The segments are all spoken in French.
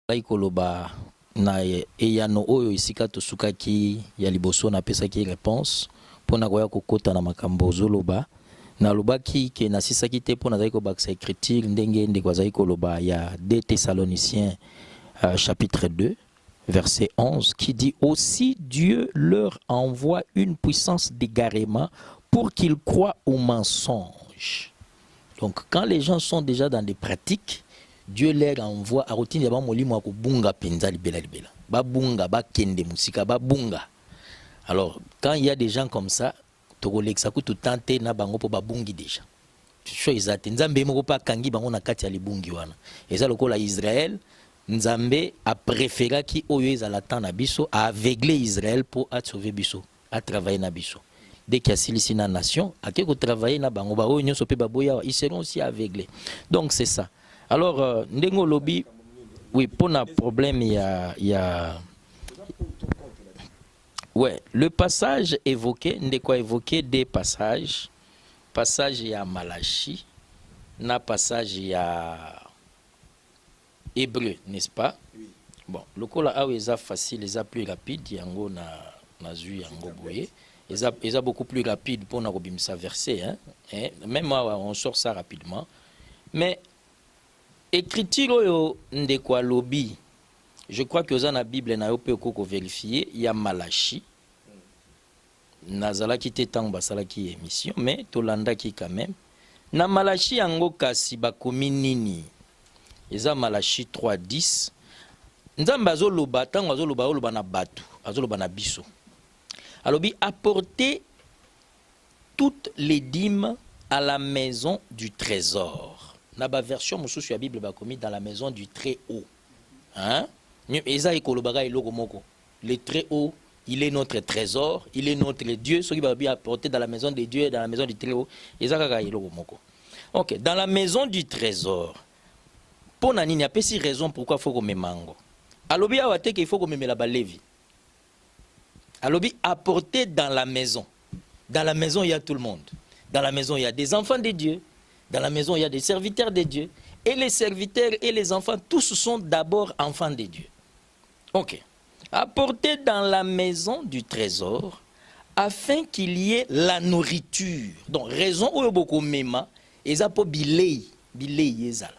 Koloba na eyano oyo isika tosukaki ya liboso na pesa ki réponse pona koya kokota na makambo zoloba na lobaki ke na sisaki te pona zai ko baksa écriture ndenge ndeko zai koloba ya 2 Thessaloniciens chapitre 2 verset 11 qui dit aussi Dieu leur envoie une puissance d'égarement pour qu'ils croient au mensonge. Donc quand les gens sont déjà dans des pratiques, Dieu leur envoie à routine ya ba molimo ko bunga penza libela libela. Ba bunga ba kende musika ba bunga. Alors quand il y a des gens comme ça, tokolekisa ku tenter na bango po ba bungi déjà. Cho izate nzambe moko pa kangi bango na kati ya libungi wana. Eza lokola Israël, nzambe a préféré ki oyo ezala tan na biso a aveugler Israël pour a sauver biso, a travailler na biso. Dès qu'il y a silisi na nation, a ke ko travailler na bango ba oyo nyoso pe ba boya, ils seront aussi aveuglés. Donc c'est ça. Alors, Ndengo Lobby, oui, pour un problème, il y a... Ouais, le passage évoqué, Ndeko a évoqué des passages. Passage, il y a Malachi, na passage, il y a Hébreu, n'est-ce pas? Oui. Bon, le cas là, où ils facile, ils plus rapide, il y a na zui, ils ont beaucoup plus rapide pour nous ça verset, hein? Même moi, on sort ça rapidement. Mais écriture oyo ndeko lobby, je crois que dans la Bible na yo pe ko vérifier, il y a Malachi. Nazala ki te tang basala ki émission, mais tolanda ki quand même. Na Malachi yango kasi bakomi nini? Eza Malachi 3:10. Nzambe azoloba tango azoloba na batu, azoloba na biso. Alobi apporter toutes les dîmes à la maison du trésor. Na ba version mususu ya Bible ba komi dans la maison du très haut. Hein? Eza ekolobaga eloko moko. Le très haut, il est notre trésor, il est notre Dieu, ce qui va bien apporter dans la maison de Dieu et dans la maison du très haut. Eza kaka eloko moko. OK, dans la maison du trésor. Pour nani n'y a pas si raison pourquoi faut qu'on me mango. Alobi awate qu'il faut qu'on me la balevi. Alobi apporter dans la maison. Dans la maison il y a tout le monde. Dans la maison il y a des enfants de Dieu. Dans la maison, il y a des serviteurs de Dieu. Et les serviteurs et les enfants, tous sont d'abord enfants de Dieu. OK. Apportez dans la maison du trésor afin qu'il y ait la nourriture. Donc, raison où beaucoup mema, et ça pour bilei yezala.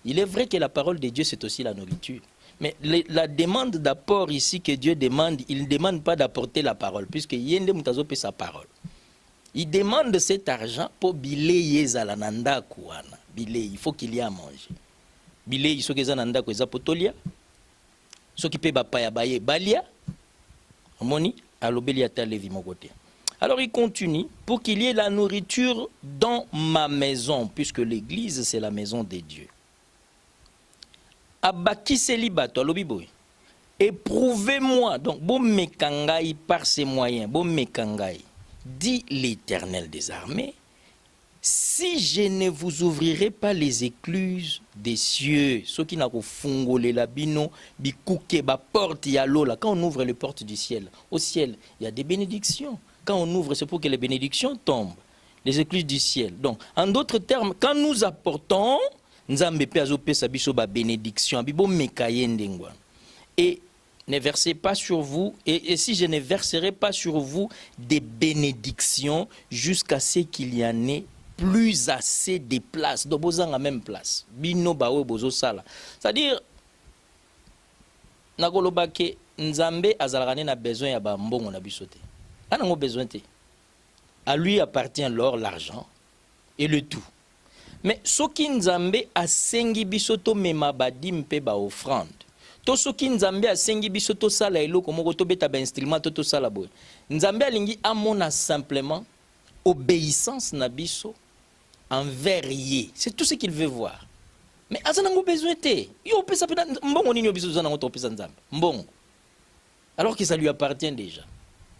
Il est vrai que la parole de Dieu, c'est aussi la nourriture. Mais la demande d'apport ici que Dieu demande, il ne demande pas d'apporter la parole, puisque yende mutazo pe sa parole. Il demande cet argent pour biler la nanda kouana. Biler, il faut qu'il y ait à manger. Biler, il faut que nanda kouza potolia. Ce qui peut bapaya baye balia. Moni, alobelia talevi mon côté. Alors il continue pour qu'il y ait la nourriture dans ma maison, puisque l'église c'est la maison de Dieu. Abaki célibato alobiboy. Éprouvez-moi donc bon mekangai par ces moyens, bon mekangai. Dit l'Éternel des armées, si je ne vous ouvrirai pas les écluses des cieux, ceux qui n'ont pas fungolé la bino, bikouke, ba porte ya lola. Quand on ouvre les portes du ciel, au ciel, il y a des bénédictions. Quand on ouvre, c'est pour que les bénédictions tombent, les écluses du ciel. Donc, en d'autres termes, quand nous apportons, nzambe pe azope sa biso ba bénédiction, bibo mekaye ndengwa. Et ne versez pas sur vous, et si je ne verserai pas sur vous des bénédictions jusqu'à ce qu'il y en ait plus assez de places. Donc, vous avez la même place. Bino bawe bozo sala. C'est-à-dire, nakolobake nzambe azalakane na besoin ya ba mbongo na bisote. Anango besoin te. À lui appartient l'or, l'argent et le tout. Mais soki nzambe asengi bisoto mema badim pe ba offrande. To soki nzambe asengi biso to sala eloko moko to beta ba instrument to sala boy. Nzambe alingi amona simplement obéissance na biso envers ye. C'est tout ce qu'il veut voir. Mais azanango besoin te. Yo pesa pena mbongo nini biso zanango to pesa nzambe. Mbongo. Alors que ça lui appartient déjà.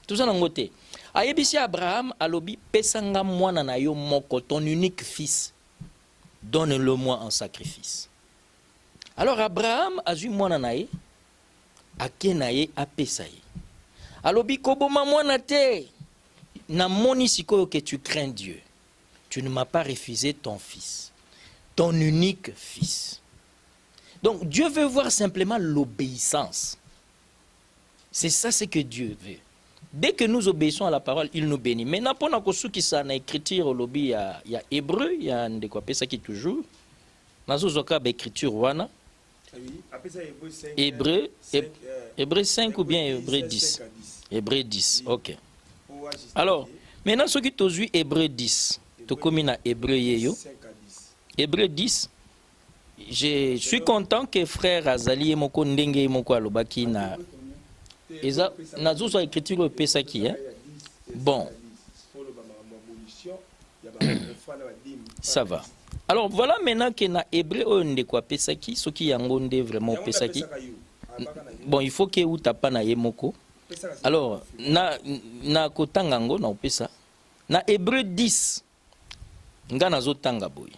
Tout ça nango te. Ayebisi Abraham alobi pesanga mwana na yo moko ton unique fils. Donne-le-moi en sacrifice. Alors Abraham a vu mwana nae, ake nae apesa ye. Alobi koboma mwana te, na moni sikoyo que tu crains Dieu. Tu ne m'as pas refusé ton fils, ton unique fils. Donc Dieu veut voir simplement l'obéissance. C'est ça ce que Dieu veut. Dès que nous obéissons à la parole, il nous bénit. Maintenant, pendant que ceux qui sont en écriture au lobby, il y a Hébreu, il y a de quoi ça qui est toujours. Dans le écriture, wana. Hébreu 5 ou bien Hébreu 10. Hébreu 10, ok. Alors, maintenant, ceux qui ont vu Hébreu 10, tu commis à Hébreu Yeyo. Hébreu 10. Je suis content que frère Azali et Moko Ndenge et Moko Alobaki na écriture Pesaki. Bon. Ça va. Alors voilà maintenant que na Hébreu on de quoi Pesaki, ce qui yangonde vraiment Pesaki. Bon, il faut que ou tapa na Yemoko. Alors na kotangango na opesa. Na Hébreu 10. Nga nazo tanga boy.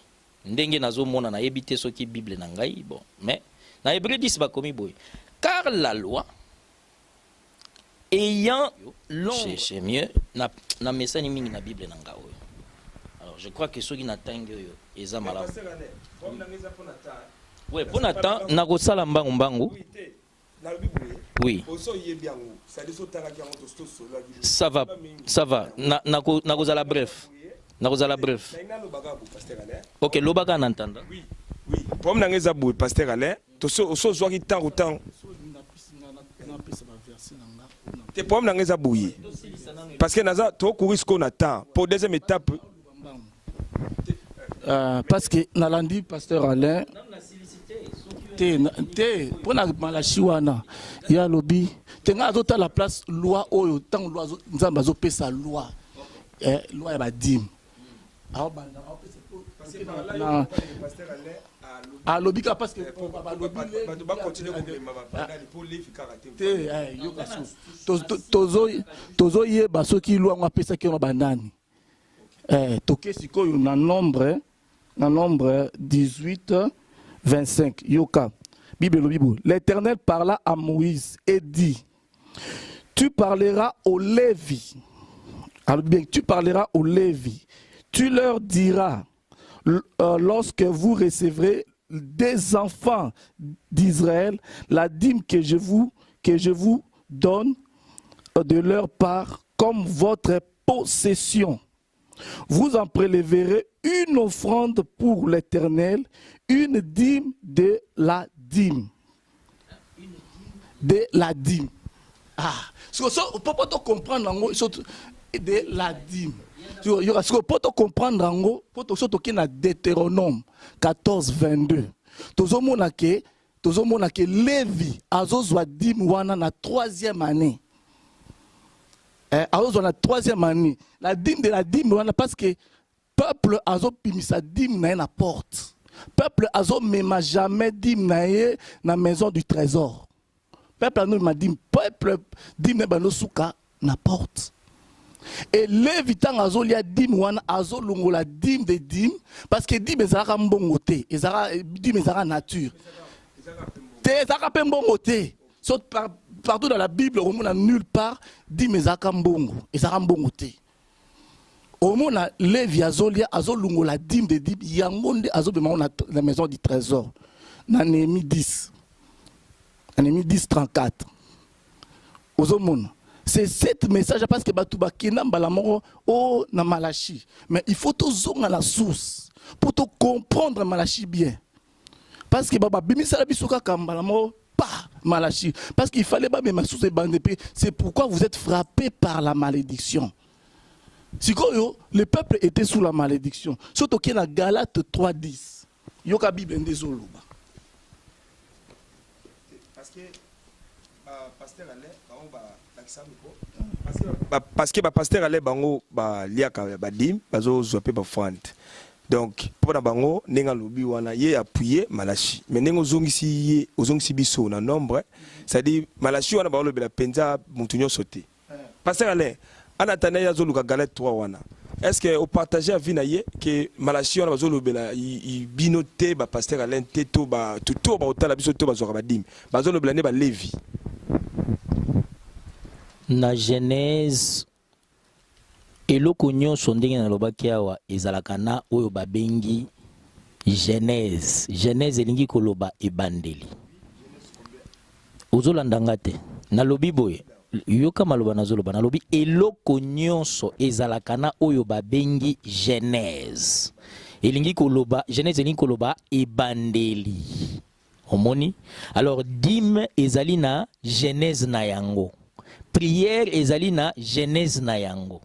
Ndenge nazo mona na ebité soki Bible na ngai bon. Mais na Hébreu 10 ba komi boy. Car la loi ayant l'ombre, c'est mieux na message mingi na Bible na ngao. Alors je crois que ceux qui n'attendent yo eza malamu. Oui, pour Nathan na ko sala mbangu mbangu. Oui. Ça va. Na ko zala bref. Na ko zala bref. OK, lobaka na entendre. Oui. Pour na ngeza boy pasteur Alain, to so zo ki temps autant. Te pour na ngeza boy. Parce que naza to courir ce qu'on attend pour deuxième étape. Parce que nalandi pasteur Alain te pour na malachi wana ya lobby te nga azota la place loi oyo tant loi nzamba zo pesa loi loi ya badim a lobby ka parce que ba continuer tozo yeba soki loi nga pesa ki na bandani toke sikoyo na nombre 18 25 yoka Bible le Bible. L'Éternel parla à Moïse et dit: tu parleras aux Lévi. Alors bien, tu parleras aux Lévi. Tu leur diras lorsque vous recevrez des enfants d'Israël la dîme que je vous donne de leur part comme votre possession. Vous en prélèverez une offrande pour l'Éternel, une dîme de la dîme. De la dîme. Ah, pour te comprendre, de la dîme. Pour te comprendre, pour te na Deutéronome 14, 22. Tozomona ke Lévi azozwa dîme wana na 3e année. Alors, dans la 3e année, la dîme de la dîme, parce que peuple a pimisa dîme na la porte. Peuple a même jamais dîme na la maison du trésor. Peuple a m'a dit peuple dîme na souka na porte. Et l'évitant a lia dîme wana azo longo la dîme de dîme parce que dîme ezara mbongote, ezara dîme ezara nature. Te ezara pembongote. Sauf partout dans la Bible, on n'a nulle part dit mais Zakambongo et Zarambongote. Au monde a Lévi Azolia Azolungo la dîme de dîme Yangonde Azobema la maison du trésor. Nanémi 10. Nanémi 10 34. Ozomona. C'est cet message parce que Batouba Kinam Balamoro oh na Malachi. Mais il faut tout zonga la source pour te comprendre Malachi bien. Parce que Baba Bimisa la Bisuka Kambalamoro pas Malachi. Parce qu'il fallait pas même sous ces bandes. C'est pourquoi vous êtes frappés par la malédiction. Si le peuple était sous la malédiction. Surtout qu'il y a Galate 3:10. Yoka Bible ndezolo. Parce que pasteur Alain pasteur Alain bango ba liaka ba dim bazo zope ba fante. Donc pour na bango nenga lobi wana ye appuyer Malachi mais nengo zongisi biso na nombre ça dit Malachi wana ba lobela penza mutunyo sauté pasteur Alain anatana ya zoluka Galate 3 wana est-ce que au partager à vinaye que Malachi wana bazo lobela i binoté ba pasteur Alain teto ba tuto ba otala biso to bazo ba dim bazo lobela ne ba Lévi na Genèse eloko nyonso ndenge na lobaki awa ezalaka na oyo babengi Genèse. Genèse elingi koloba ebandeli. Ozolanda te. Nalobi boye. Yoka maloba nazoloba. Nalobi eloko nyonso ezalaka na oyo babengi Genèse. Elingi koloba, Genèse elingi koloba ebandeli. Omoni? Alors dîme ezali na Genèse na yango. Prière ezali na Genèse na yango.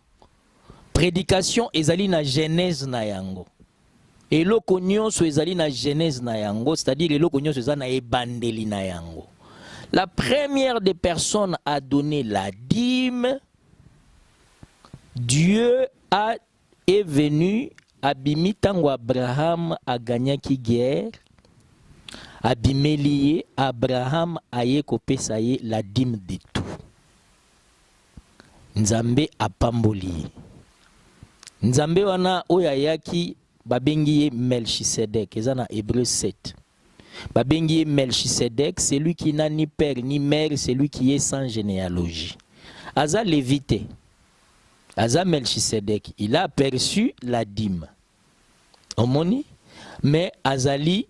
Prédication ezali na Genèse na yango. Eloko nyonso ezali na Genèse na yango, c'est-à-dire eloko nyonso ezali na ebandeli na yango. La première des personnes à donner la dîme, Dieu est venu abimi tango Abraham a gagné qui guerre, abimeliye Abraham aye kopesa ye la dîme de tout. Nzambe apamboli. Nzambe wana oyayaki babengi Melchisedek, ezana Hébreu 7. Babengi Melchisedek, c'est lui qui n'a ni père ni mère, c'est lui qui est sans généalogie. Aza Lévite, Aza Melchisedek, il a aperçu la dîme. Omoni, mais Azali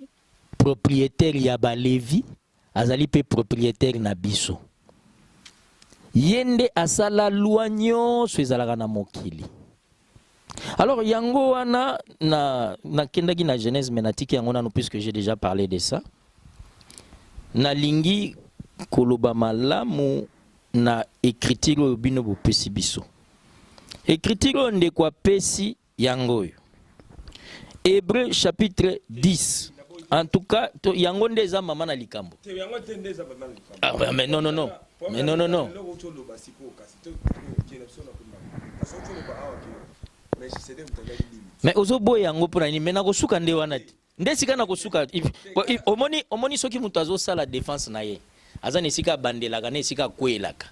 propriétaire Yaba Lévi, Azali pe propriétaire Nabiso. Yende asala luanyo swezalaka na mokili. Alors yango wana na kendaki na Genèse menatiki yango nanu puisque j'ai déjà parlé de ça. Na lingi koloba malamu na écriture bino bo pesi biso. Écriture nde kwa pesi yango yo. Hébreu chapitre 10. En tout cas, yango nde za mama na likambo. Ah mais non non non. Mais non non non. Mais ozo boy yango pona ni mena ko suka nde wana ti. Nde sika na ko suka omoni soki mutu azo sala défense na ye. Aza ne sika bandela kana sika kwelaka.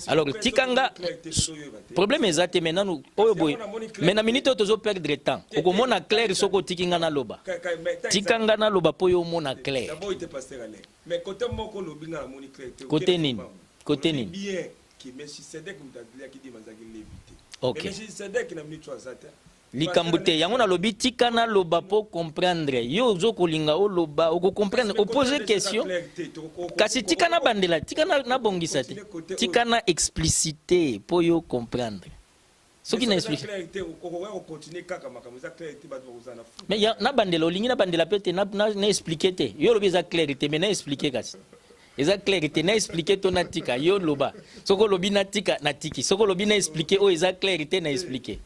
Alors tikanga problème ezate maintenant oyo boy. Mais na minute tozo perdre temps. Oko mona clair soko tikinga na loba. Tikanga na loba po yo mona clair. Mais côté moko lobinga na moni clair. Côté nini? Côté nini? Bien qui Melchisedek mutalia ki di manzaki lévité. OK. Melchisedek na minute azata. Likambute yango na lobi tika na loba po comprendre yo zo kolinga o loba o comprendre o poser question kasi tika na bandela tika na bongisa te tika na explicité po yo comprendre ce qui n'explique mais ya na bandela olingi na bandela pete na expliquer te yo lobi za clarité mais na expliquer kasi eza clarité na expliquer to na tika yo loba soko lobi na tika na tiki soko lobi na expliquer o eza clarité na expliquer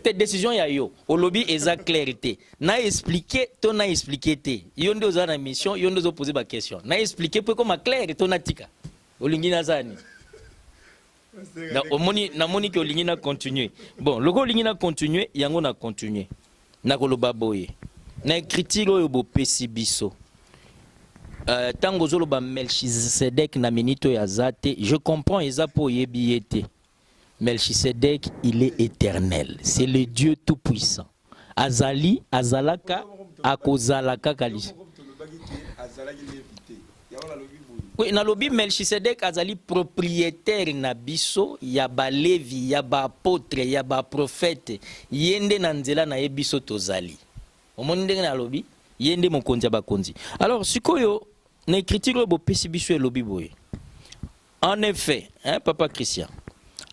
tes décisions ya yo au lobby exact clarité na expliquer ton na expliquer te yo ndo za na mission yo ndo zo poser ba question na expliquer pour comme clair ton natika olingi na zani na omoni na moni ke olingi na continuer bon loko olingi na continuer yango na continuer na koloba boye na écriture oyo bo pesi biso tango zolo ba Melchisedek na minito ya zate je comprends eza po yebi ete Melchisedek, il est éternel. C'est le Dieu tout-puissant. Azali, Azalaka, Akozalaka Kali. Oui, na lobi Melchisedek Azali propriétaire na biso, yaba Lévi, yaba apôtre, yaba prophète, yende na nzela na yebiso tozali. Omoni ndenge na lobi, yende mokonzi bakonzi. Alors, sikoyo na écriture bo pesi biso e lobi boye. En effet, hein, Papa Christian.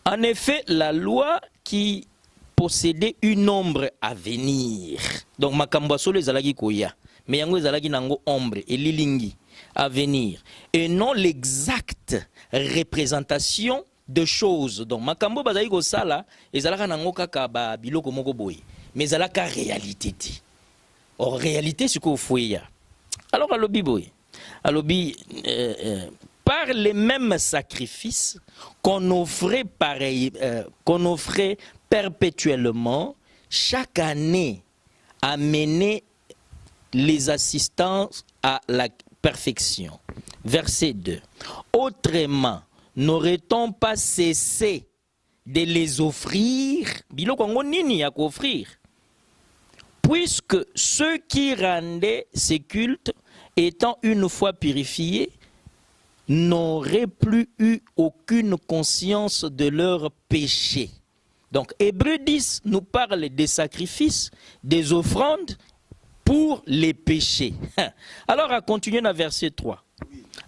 En effet, la loi qui possédait une ombre à venir. Donc, makambo solo ezalaki koya. Mais yango ezalaki nango ombre et lilingi à venir. Et non l'exacte représentation de choses. Donc, makambo bazali ko sala ezalaka nango kaka ba biloko moko boye. Mais ezalaka réalité ti. Or, réalité c'est ko foya. Alors, alobi boye. Alobi par les mêmes sacrifices qu'on offrait perpétuellement, chaque année, amener les assistants à la perfection. Verset 2. Autrement, n'aurait-on pas cessé de les offrir? Puisque ceux qui rendaient ces cultes, étant une fois purifiés, n'auraient plus eu aucune conscience de leurs péchés. Donc, Hébreu 10 nous parle des sacrifices, des offrandes, pour les péchés. Alors, à continuer dans verset 3.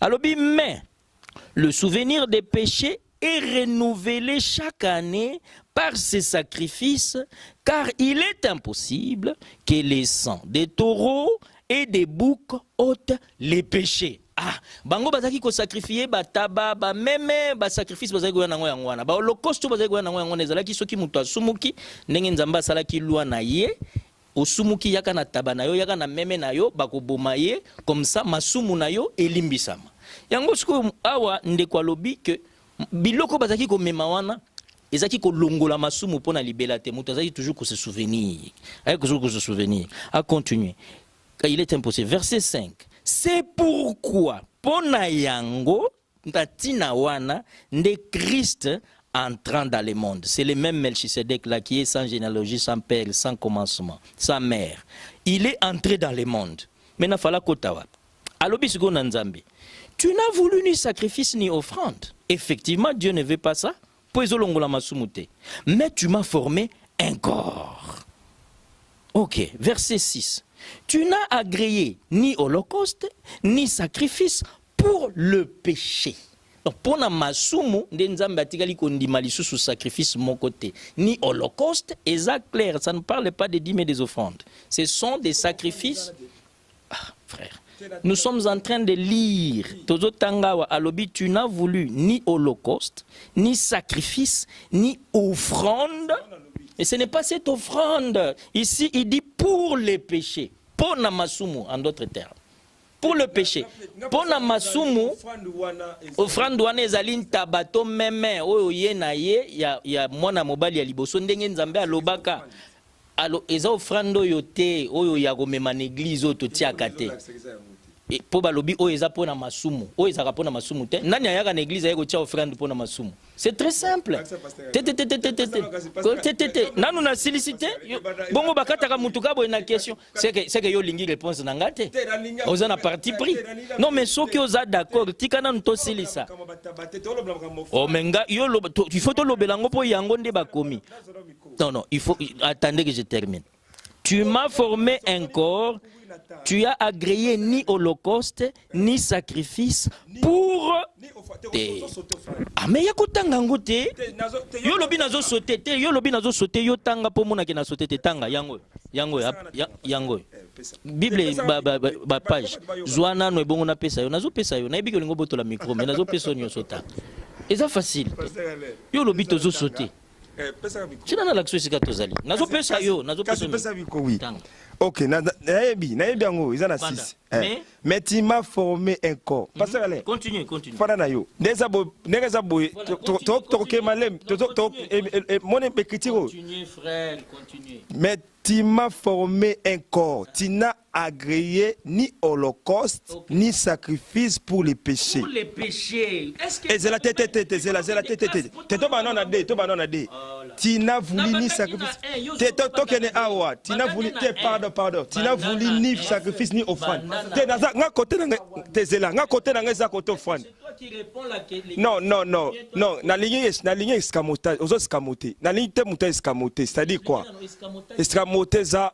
Alors, mais le souvenir des péchés est renouvelé chaque année par ces sacrifices, car il est impossible que les sangs des taureaux et des boucs ôtent les péchés. Ah, bango bazaki ko sacrifier bataba ba meme ba sacrifice bazaki ko yango yangwana ba holocauste bazaki ko yango yangwana ezalaki soki mutu asumuki ndenge nzamba salaki lwa na ye osumuki yaka na taba na yo yaka na meme na yo bakoboma ye comme ça masumu na yo elimbisama yango siko awa ndeko alobi que biloko bazaki ko mema wana ezaki ko longola masumu pona libela te mutu azaki toujours ko se souvenir avec toujours ko se souvenir à continuer car il est impossible. Verset 5. C'est pourquoi pona yango ntatina wana de Christ entrant dans le monde. C'est le même Melchisedec là qui est sans généalogie, sans père, sans commencement, sans mère. Il est entré dans le monde. Maintenant fala kotawa. Alobi siko na Nzambe. Tu n'as voulu ni sacrifice ni offrande. Effectivement, Dieu ne veut pas ça. Poezolongola masumute. Mais tu m'as formé un corps. Ok, verset 6. Tu n'as agréé ni holocauste, ni sacrifice pour le péché. Donc, pour la masumu, Nzambe atikali kondima lisusu sacrifice mon côté, ni holocauste, et ça clair, ça ne parle pas des dîmes et des offrandes. Ce sont des sacrifices. Ah, frère, nous sommes en train de lire. Tozo Tangawa Alobi, tu n'as voulu ni holocauste, ni sacrifice, ni offrande. Et ce n'est pas cette offrande. Ici, il dit pour les péchés. Pour Namasumu, en d'autres termes. Pour le péché. Pour Namasumu, offrande douane ezaline tabato meme. Oyo ye na ye, ya mwana mobali ya liboso. Ndenge nzambe alobaka. Alo, eza offrande oyo te, oyo ya gomema n'église oyo totiaka te. Et pour balobi oyo eza pona masumu. Oyo eza pona masumu te. Nani ayaka na église ayeko tia offrande pona masumu. C'est très simple. Nanu na silicité. Bongo bakataka mutuka boy na question. C'est que yo lingi réponse na ngate. Oza na parti pris. Non mais soki oza d'accord, tika nanu to silisa. Oh menga yo il faut to lobelango po yango nde bakomi. Non, il faut attendez que je termine. Tu m'as formé un corps. Tu as agréé ni holocauste, ni sacrifice pour... Ah, mais yakotanga ngote. Yo lobi nazo sauté te, yo lobi nazo sauté yo tanga po mona ke na sauté te tanga yango. Bible ba page. Zwana no ebongo na pesa yo nazo pesa yo na ebi ko lingo boto la micro mais nazo pesa nyo sota. Eza facile. Yo lobi tozo sauté. Tu n'as l'accès à Tozali. Nazo pesa yo, nazo pesa oui. Ok, naebi yango, ils en a 6. Mais tu m'as formé un corps. Continue. Fada na yo. Neza boy, toke malem, mon epekitiro. Continue frère, continue. Mais tu m'as formé un corps. Tu n'as agréé ni holocauste, ni sacrifice pour les péchés. Pour les péchés. Est-ce que c'est la tête, c'est la tête. To banana de. Tu n'as voulu ni sacrifice. Tu n'as voulu pardon. Tu n'as voulu ni sacrifice ni offrande. Nga côté na côté offrande. Qui répond la Non. Na ligne escamotage, aux escamoter. Na ligne te muta escamoter, c'est-à-dire quoi? Escamoter ça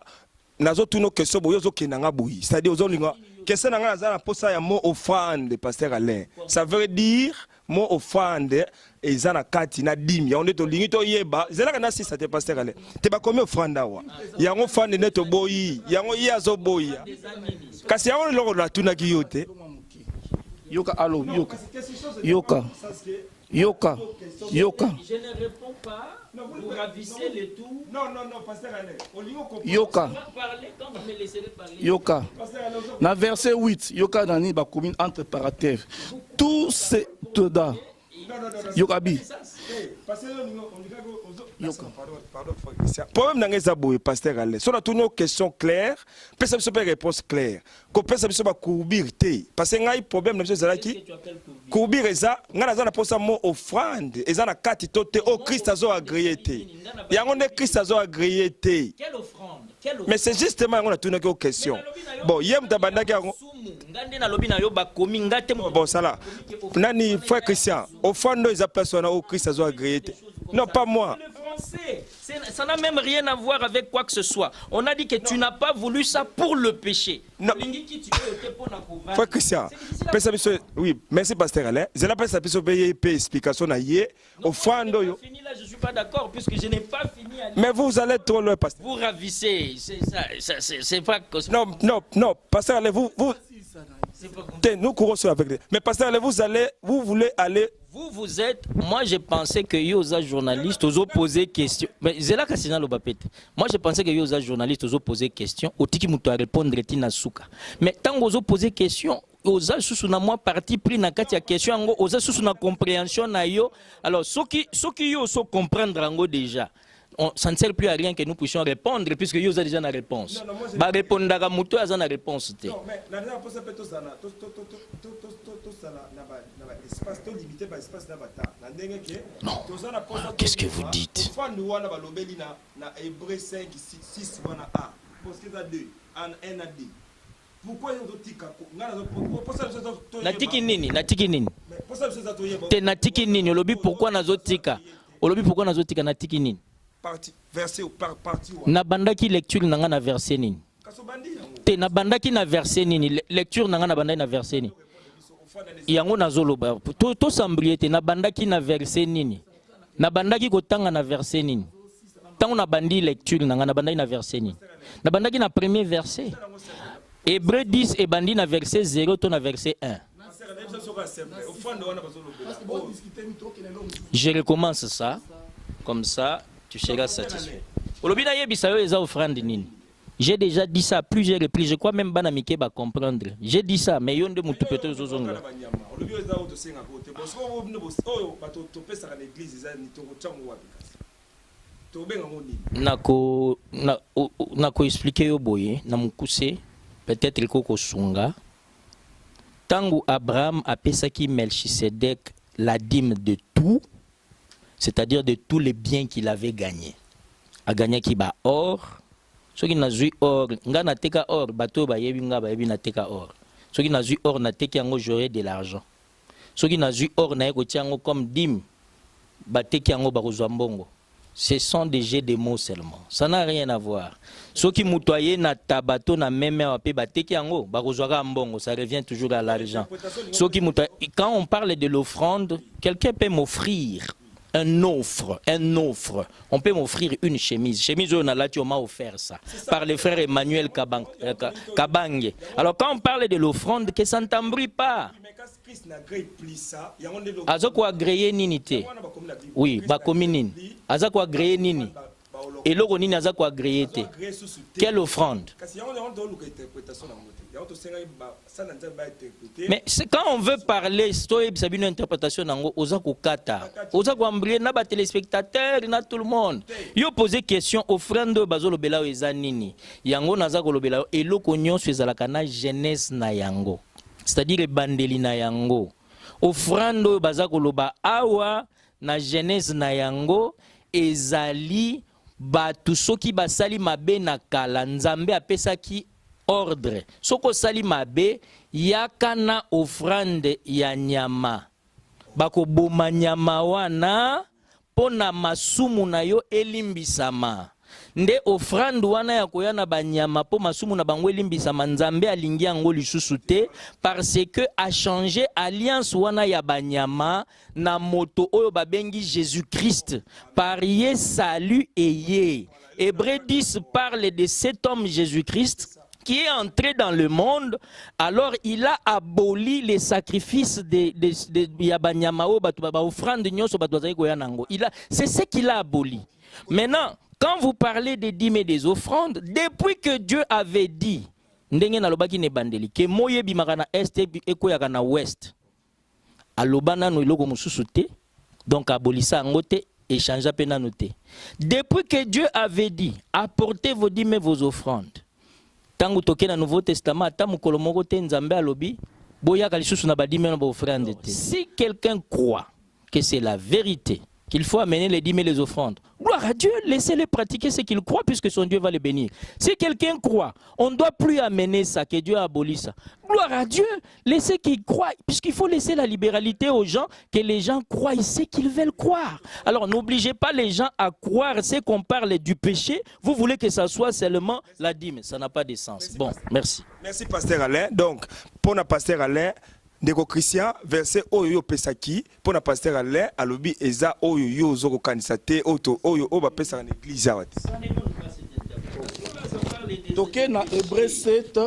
nazo tuno question boyozo kenanga boui. C'est-à-dire aux linga question nanga za na posa ya mot offrande pasteur Alain. Ça veut dire mot offrande et za na kati na dimi. On est to lingi to yeba. Zela kana si ça te pasteur Alain. Te ba combien offrande wa? Yango offrande neto boyi. Yango yazo boyi. Kasi yango loko la tuna ki yote. Yoka. Je ne réponds pas. Vous ravissez le tout. Non, pasteur Alain. Yoka. Yoka. Dans verset 8, Yoka Dani ba commune entre parenthèses. Tout c'est dedans. Yoka bi. Problème dans les aboués, pasteur Alain. Si on a toutes nos questions claires, personne ne peut réponse claire. Qu'on personne ne peut courir. Parce que y a problème dans les qui courir et ça, on a posé un mot offrande. Et ça, on a quatre totés. Oh, Christ a agréé. Il y a un Christ a agréé. Quelle offrande? Mais c'est justement on a toutes nos questions. Bon, hier, bon, ça là. Nani, frère Christian, offrande, ils appellent son Christ a agréé. Non, pas moi. pensée. Ça n'a même rien à voir avec quoi que ce soit. On a dit que tu n'as pas voulu ça pour le péché. Non. Frère Christian, oui, merci Pasteur Alain. Je n'ai pas sa explication à y offrande. Je ne suis pas d'accord puisque je n'ai pas fini à lire. Mais vous allez trop loin, Pasteur. Vous ravissez, c'est pas... Non, Pasteur Alain, vous nous courons sur avec. Mais Pasteur Alain, vous voulez aller... Vous êtes, moi je pensais que vous êtes journaliste, vous posez question. Mais c'est là que c'est dans le baptême. Moi je pensais que vous êtes journaliste, vous posez question. Au tiki muto à répondre tina souka. Mais tant que vous posez question, vous êtes sous na moi parti pris na katia question, vous êtes sous na compréhension na yo. Alors ceux qui yo so comprendre ango déjà. Ça ne sert plus à rien que nous puissions répondre puisque vous avez déjà la réponse. Bah répondre à muto à la réponse. Non mais la réponse peut tout ça non. Qu'est-ce que vous dites? Natiki nini? Te natiki nini? Olobi pourquoi nazotika? Olobi pourquoi nazotika natiki nini? Verset par partie. Na bandaki lecture nanga na verset nini? Te na bandaki na verset nini? Lecture nanga na bandaki na verset nini? Yango nazoloba to sambriete na bandaki na verset nini? Na bandaki kotanga na verset nini? Tango na bandi lecture nanga na bandaki na verset nini? Na bandaki na premier verset. Hébreu 10 et bandi na verset 0 to na verset 1. Je recommence ça. Comme ça, tu seras satisfait. Olobina yebisa yo eza offrande nini? J'ai déjà dit ça à plusieurs reprises. Je crois même Banamike va comprendre. J'ai dit ça, mais yonde mutu peut-être zozonga. Nako expliquer yo boye na mukuse peut-être il koko sunga. Tangu Abraham a pesaki Melchisedek la dîme de tout, c'est-à-dire de tous les biens qu'il avait gagnés. A gagné qui ba or. Ce qui n'a eu or, nga na teka or, bateau ba yebi nga ba yebi na teka or. Ce qui n'a eu or na teka yango j'aurais de l'argent. Ce qui n'a eu or na yeko tiango comme dîme, ba teka yango ba kozwa mbongo. Ce sont des jets de mots seulement. Ça n'a rien à voir. Ce qui moutoye na tabato na même pe ba teka yango ba kozwa mbongo, ça revient toujours à l'argent. Ce qui moutoye, quand on parle de l'offrande, quelqu'un peut m'offrir un offre. On peut m'offrir une chemise. Chemise, on a là, tu m'as offert ça. Par le frère Emmanuel Kabange. Alors, quand on parle de l'offrande, que ça ne t'embrouille pas. Azako agréé ninité. Oui, bakominin. Azako agréé nini. Et l'autre nini azako agréé té. Quelle offrande? Mais quand on veut parler, c'est une interprétation aux akukata, aux akwambrier, na ba téléspectateurs, na tout le monde. Yo poser question offrande bazolo bela ezanini. Yango nazako lobela eloko nyonso ezalaka na jeunesse na yango. C'est-à-dire bandeli na yango. Offrande bazako loba awa na jeunesse na yango ezali batu soki basali mabe na kala nzambe apesaki ordre. Soko sali mabe yakana offrande ya nyama. Bako boma nyama wana pona masumu na yo elimbisama. Nde offrande wana ya koyana banyama po masumu na bango elimbisama nzambe alingi yango lisusu te parce que a changé alliance wana ya banyama na moto oyo babengi Jésus-Christ. Par ye salut et ye. Hébreu 10 parle de cet homme Jésus-Christ qui est entré dans le monde, alors il a aboli les sacrifices de Yabanyamao, c'est ce qu'il a aboli. Maintenant, quand vous parlez des dîmes et des offrandes, depuis que Dieu avait dit, que moye bimakana est et koyakana ouest, alobana no iloko mususu te, donc abolisa ngote et changea penanote. Depuis que Dieu avait dit, apportez vos dîmes et vos offrandes. Tangu toke na Nouveau Testament, tamu kolomoko te nzambe alobi, boya kalisusu na badime na offrande te. Si quelqu'un croit que c'est la vérité, qu'il faut amener les dîmes et les offrandes. Gloire à Dieu, laissez-les pratiquer ce qu'ils croient puisque son Dieu va les bénir. Si quelqu'un croit, on ne doit plus amener ça, que Dieu a aboli ça. Gloire à Dieu, laissez qu'ils croient, puisqu'il faut laisser la libéralité aux gens, que les gens croient ce qu'ils veulent croire. Alors n'obligez pas les gens à croire, c'est qu'on parle du péché, vous voulez que ça soit seulement la dîme, ça n'a pas de sens. Bon, merci. Merci Pasteur Alain. Donc, pour le Pasteur Alain, Ndeko Christian, verset Oyo Pesaki, pour le Pasteur Alain, alobi Eza Oyo Zoro Kanisate, Oyo Oba Pesa en église. Toké na Hébreu 7,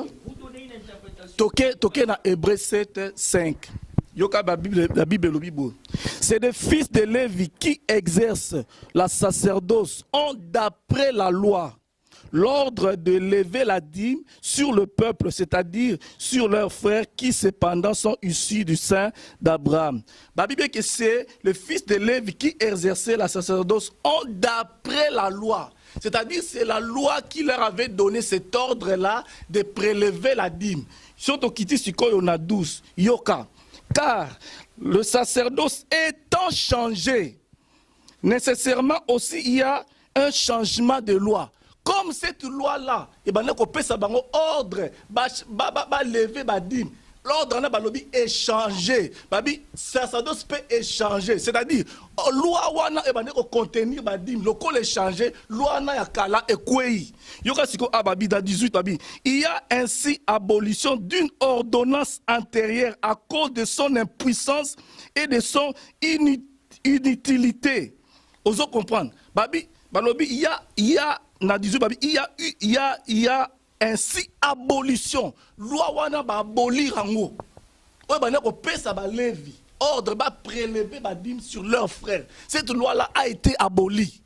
Toké na Hébreu 7, 5. Yoka la Bible le Bible. C'est des fils de Lévi qui exercent la sacerdoce ont d'après la loi l'ordre de lever la dîme sur le peuple, c'est-à-dire sur leurs frères qui cependant sont issus du sein d'Abraham. La Bible que c'est les fils de Lévi qui exerçaient la sacerdoce ont d'après la loi. C'est-à-dire c'est la loi qui leur avait donné cet ordre-là de prélever la dîme. Surtout Kiti Sikoyo na 12, Yoka. Car le sacerdoce étant changé, nécessairement aussi il y a un changement de loi. Comme cette loi-là, il y a un ordre, lever la dîme. L'ordre est changé. Le sacerdoce peut échanger. C'est-à-dire, la loi va contenir la dîme. Le col est changé. La loi est quoi? Il y a ainsi abolition d'une ordonnance antérieure à cause de son impuissance et de son inutilité. Vous comprenez? Il y a ainsi abolition. Loi wana ba abolir ango. Oyo bana ko pesa ba levi. Ordre ba prélever ba dîme sur leurs frères. Cette loi là a été abolie.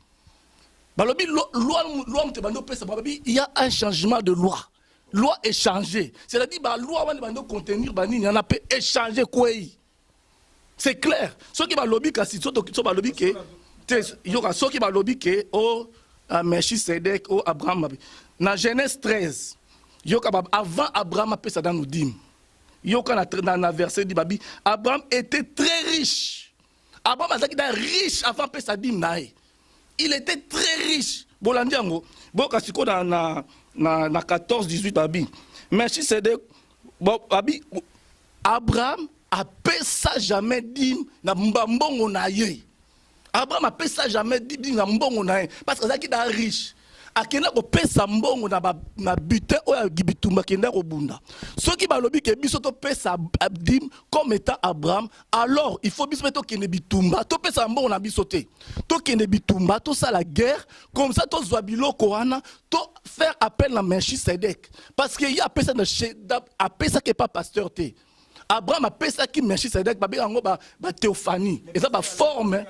Balobi loi mte bando pesa babi, il y a un changement de loi. Loi est changée. C'est-à-dire ba loi wana bando contenir ba nini, on a peut échanger quoi. C'est clair. Ce qui ba lobby kasi so ba lobby ke yoka so qui ba lobby ke o Melchisedec o Abraham. Dans Genèse 13, avant Abraham a fait ça dans nos dîmes. Dans le verset dit Abraham était très riche. Abraham était riche avant de faire sa dîme. Il était très riche. Bolandiango, Bokasiko dans 14-18, Melchisedec, Abraham a fait ça jamais dîme dans Mbambongo naye. Abraham a fait ça jamais dîme dans Mbambongo naye parce qu'il est riche. Akena ko pesa mbongo na butin oya gibitumba kenda ko bunda. Ceux qui balobi ke biso to pesa dim comme étant Abraham, alors il faut biso to kende bitumba, to pesa mbongo na biso te. To kende bitumba, to ça la guerre, comme ça to zwa biloko wana, to faire appel à Melchisedec parce que il y a pesa de a pesa que pas pasteur te. Abraham a pesa qui Melchisedec ba bango ba théophanie. Et ça ba forme.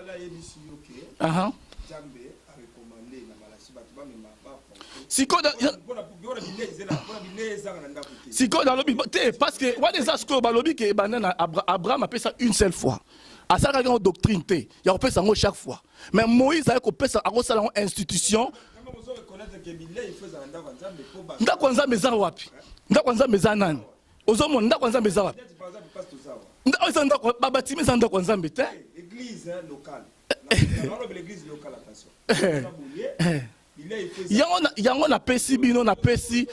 Parce que Abraham a fait ça une seule fois. À ça, il y a une doctrine. Il y a fait ça chaque fois. Mais Moïse a fait ça une institution. Yango na pesi bino na pesi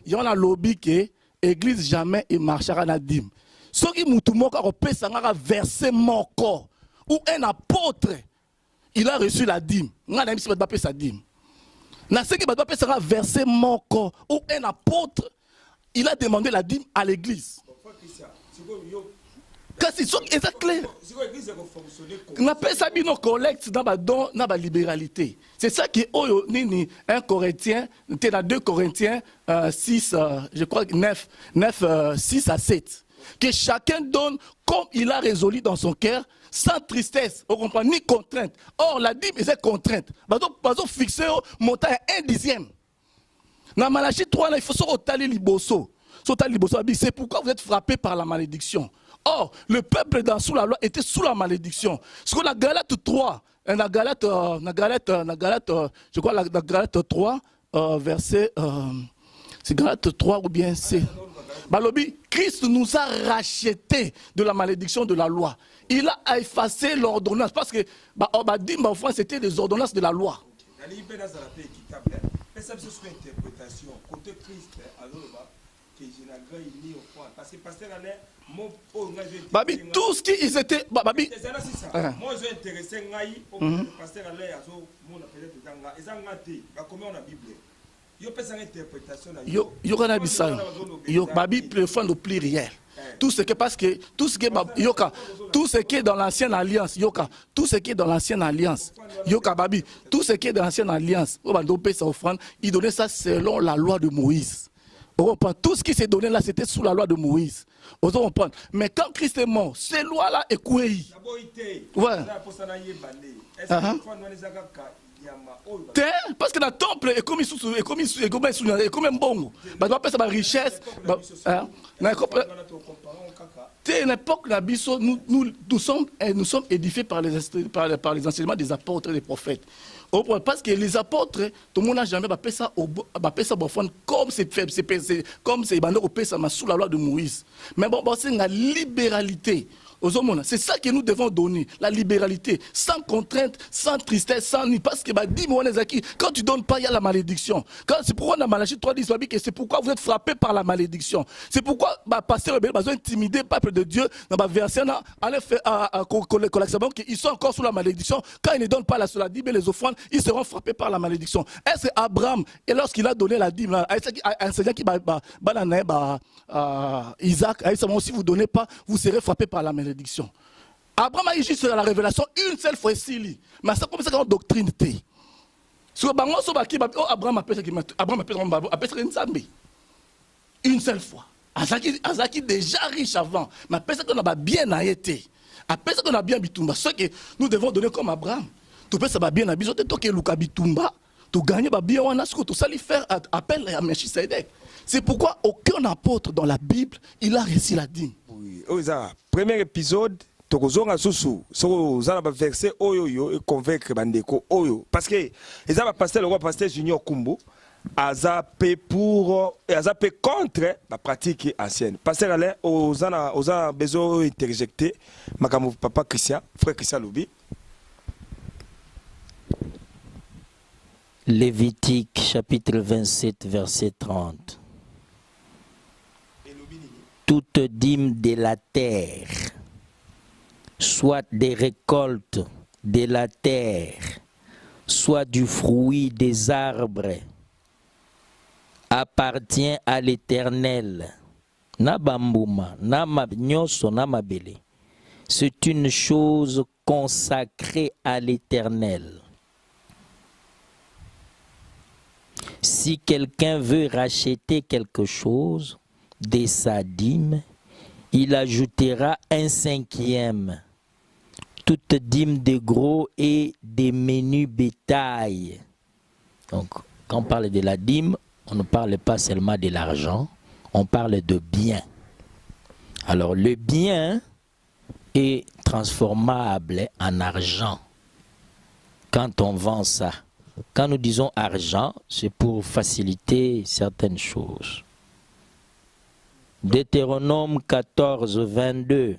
yango lobby que église jamais il marchera na dîme. Soki mutu moko ko pesa ngaka verset moko ou un apôtre il a reçu la dîme. Ngana misi ba pesa dîme. Na seki ba pesa ngaka verset moko ou un apôtre il a demandé la dîme à l'église. C'est clair. On appelle ça une collecte dans la don, dans la libéralité. C'est ça qui est 1 Corinthien, dans 2 Corinthiens 6, je crois 9, 6 à 7. Que chacun donne comme il a résolu dans son cœur, sans tristesse, on comprend, ni contrainte. Or, la dîme est contrainte. Parce qu'on fixe montant à 1/10. Dans Malachie 3, il faut se retaler liboso. C'est pourquoi vous êtes frappés par la malédiction. Or, le peuple sous la loi était sous la malédiction. Ce qu'on a Galate 3, la Galate 3, verset C'est Galates 3 ou bien c'est... Balobi, Christ nous a rachetés de la malédiction de la loi. Il a effacé l'ordonnance parce que c'était des ordonnances de la loi. Babi, tout ce qui ils étaient... Babi... Moi, j'ai intéressé pasteur Alain Babi préfère le pluriel. Tout ce qui parce que tout ce qui est dans l'ancienne alliance, tout ce qui est dans l'ancienne alliance, Babi, tout ce qui est dans l'ancienne alliance, il donnait ça selon la loi de Moïse. Tout ce qui s'est donné là, c'était sous la loi de Moïse. Mais quand Christ est mort, ces lois-là est couillées. Ouais. Parce que le temple est comme un bon. Bah, ça richesse. C'est une époque, nous sommes édifiés par les enseignements des apôtres et des prophètes. Parce que les apôtres, tout le monde n'a jamais fait ça comme c'est fait, comme c'est sous la loi de Moïse. Mais bon, c'est une libéralité. C'est ça que nous devons donner, la libéralité, sans contrainte, sans tristesse, sans nuit. Parce que quand tu ne donnes pas, il y a la malédiction. C'est pourquoi dans Malachie 3:10, c'est pourquoi vous êtes frappés par la malédiction. C'est pourquoi pasteur Rebelle a intimidé le peuple de Dieu dans le verset, ils sont encore sous la malédiction. Quand ils ne donnent pas la dîme et les offrandes, ils seront frappés par la malédiction. Est-ce que Abraham, et lorsqu'il a donné la dîme, un seigneur qui Isaac, si vous ne donnez pas, vous serez frappés par la malédiction. Abraham a eu juste la révélation une seule fois ici. Mais c'est comme ça qu'on doctrine. Abraham appelle une seule fois. Azaki déjà riche avant. Mais après ça qu'on a bien été. Après ça qu'on a bien bitumba. Ce que nous devons donner comme Abraham. Tout ça va bien habiter. Tout que Luka bitumba. Tout gagner bien wana ce que tout ça lui faire appel à Melchisedec. C'est pourquoi aucun apôtre dans la Bible, il a réussi la dîme. Oui, premier épisode, tokozonga susu, ça va verser oyo et convaincre bandeko oyo parce que les a pasteur le roi pasteur Junior Kumbu azapé pour azapé contre la pratique ancienne. Pasteur Alain oza besoin interjecter makambo papa Christian, frère Christian Lobi. Lévitique chapitre 27 verset 30. Toute dîme de la terre, soit des récoltes de la terre, soit du fruit des arbres, appartient à l'Éternel. Nabambuma, namabnyoso, namabele. C'est une chose consacrée à l'Éternel. Si quelqu'un veut racheter quelque chose de sa dîme, il ajoutera un 5e. Toute dîme de gros et des menus bétail. Donc, quand on parle de la dîme, on ne parle pas seulement de l'argent, on parle de bien. Alors, le bien est transformable en argent quand on vend ça. Quand nous disons argent, c'est pour faciliter certaines choses. Deutéronome 14, 22.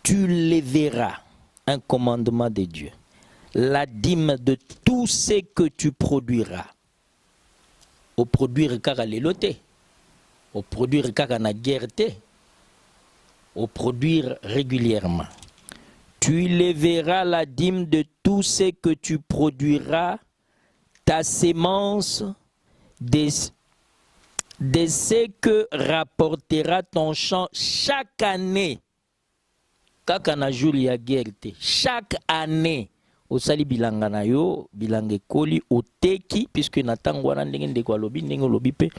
Tu lèveras, un commandement de Dieu, la dîme de tout ce que tu produiras. Au produire kaka lelote, au produire kaka na guerre, au produire régulièrement. Tu lèveras la dîme de tout ce que tu produiras, ta sémence, de ce que rapportera ton champ chaque année. Kakana Julia Gerte, chaque année. Au sali bilanga na yo, bilanga koli, au teki, puisque natangwana ndenge ndeko alobi, ndenge olobi pe.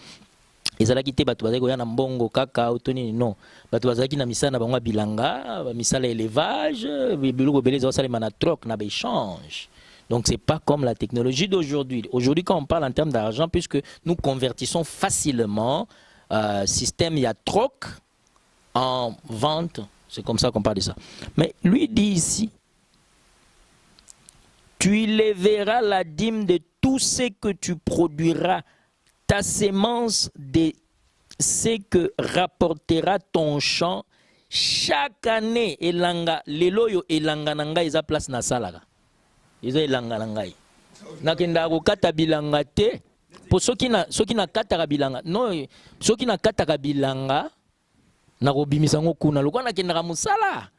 Ezalaki te bato bazaki na mbongo kaka otoni non bato bazaki na misala na bango bilanga misala élevage biloko belé za salema na troc na échange. Donc c'est pas comme la technologie d'aujourd'hui. Aujourd'hui quand on parle en termes d'argent, puisque nous convertissons facilement système il y a troc en vente, c'est comme ça qu'on parle de ça. Mais lui dit ici, tu lèveras la dîme de tout ce que tu produiras, ta sémence de ce que rapportera ton champ chaque année. Elanga, leloyo elanga nanga eza place na salaka. Eza elanga nangai. Nakenda ko kata bilanga te. Po soki na kata bilanga. Non, soki na kata bilanga na ko bimisa ngo kuna. Lokwa nakenda ka musala.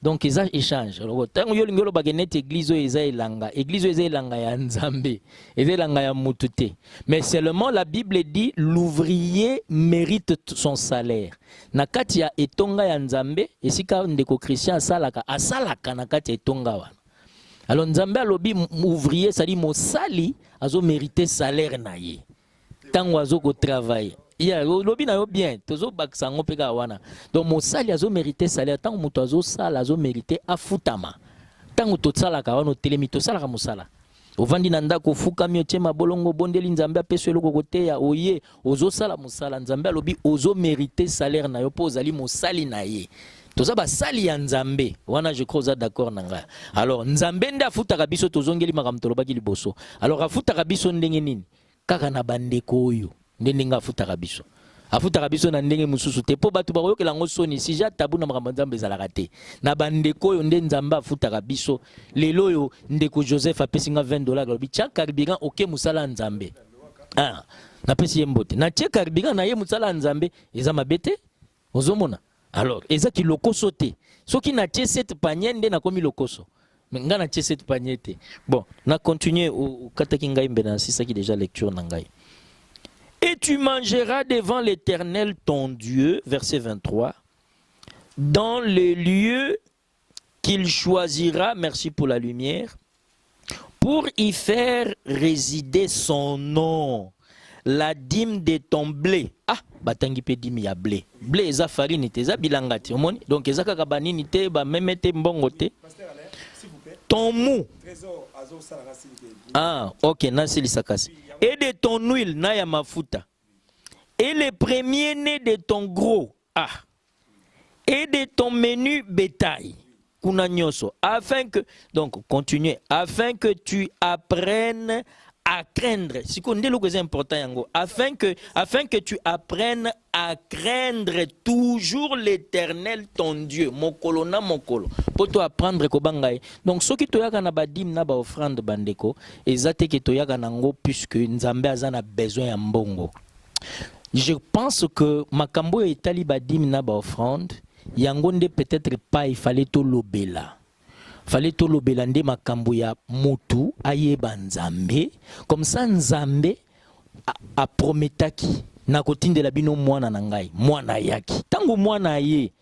Donc ils échangent. Tant yo lingolo bagenet église eza elanga. Église eza elanga ya nzambe. Eza elanga ya mutute. Mais seulement la Bible dit l'ouvrier mérite son salaire. Na kati ya etonga ya nzambe, esika ndeko Christian asalaka na kati ya etonga wana. Alors nzambe alobi ouvrier, ça dit mosali azo mériter salaire na ye. Tango azo ko travailler. Yeah, lobi na yo bien, tozo bakisa ngo peka wana. Donc mosali azo mériter salaire, tango muto azo sala azo mériter afutama. Tango to sala ka wana telemi to sala ka mosala. Ovandi na ndako fuka mio chema bolongo bondeli nzambe apeso eloko kote ya oye ozo sala mosala nzambe alobi ozo mériter salaire na yo po ozali mosali na ye. Toza ba sali ya nzambe wana je crois d'accord nanga. Alors nzambe nda afutaka biso tozongeli makambo tolobaki liboso. Alors afutaka biso ndenge nini? Kaka na bandeko oyo. Ndenge afutaka biso. Afutaka biso na ndenge mususu te po batu bakoyokela ngo soni si ja tabu na makambo nzambe ezalaka te. Na bandeko oyo nde nzambe afutaka biso. Lelo oyo ndeko Joseph apesinga $20 lobi tia carburant oke musala nzambe. Ah, na pesi yembote. Na tia carburant na ye musala nzambe eza mabete. Ozomona. Alors, eza ki lokoso te. Soki na tia cette panier nde na komi lokoso. Mais nga na tia cette panier te. Bon, na continuer au kataki ngai mbena si ça qui déjà lecture na ngai. Et tu mangeras devant l'Éternel ton Dieu, verset 23, dans les lieux qu'il choisira, merci pour la lumière, pour y faire résider son nom, la dîme de ton blé. Ah, batangi pe dîme ya blé. Blé eza farine te, eza bilanga te, omoni? Donc eza kaka banini te, ba meme te mbongo te. Ton mou. Ah, ok, nasi lisakasi. Et de ton huile, naya mafuta. Et les premiers-nés de ton gros. Ah. Et de ton menu bétail. Kuna nyoso. Afin que, donc, continuez. Afin que tu apprennes à craindre. Si c'est important, yango. Afin que tu apprennes à craindre toujours l'Éternel ton Dieu. Mokolo na mokolo. Pour toi apprendre ko bangaye. Donc ce qui to yaka na badim na ba offrande bandeko, ezate ke to yaka nango puisque nzambe azana besoin ya mbongo. Je pense que makambo etali badim na ba offrande, yango nde peut-être pas il fallait to lobela. Fallait to lobela nde makambo ya mutu ayeba nzambe, comme ça nzambe a prometaki na kotindela bino mwana na ngai, mwana yaki. Tango mwana ye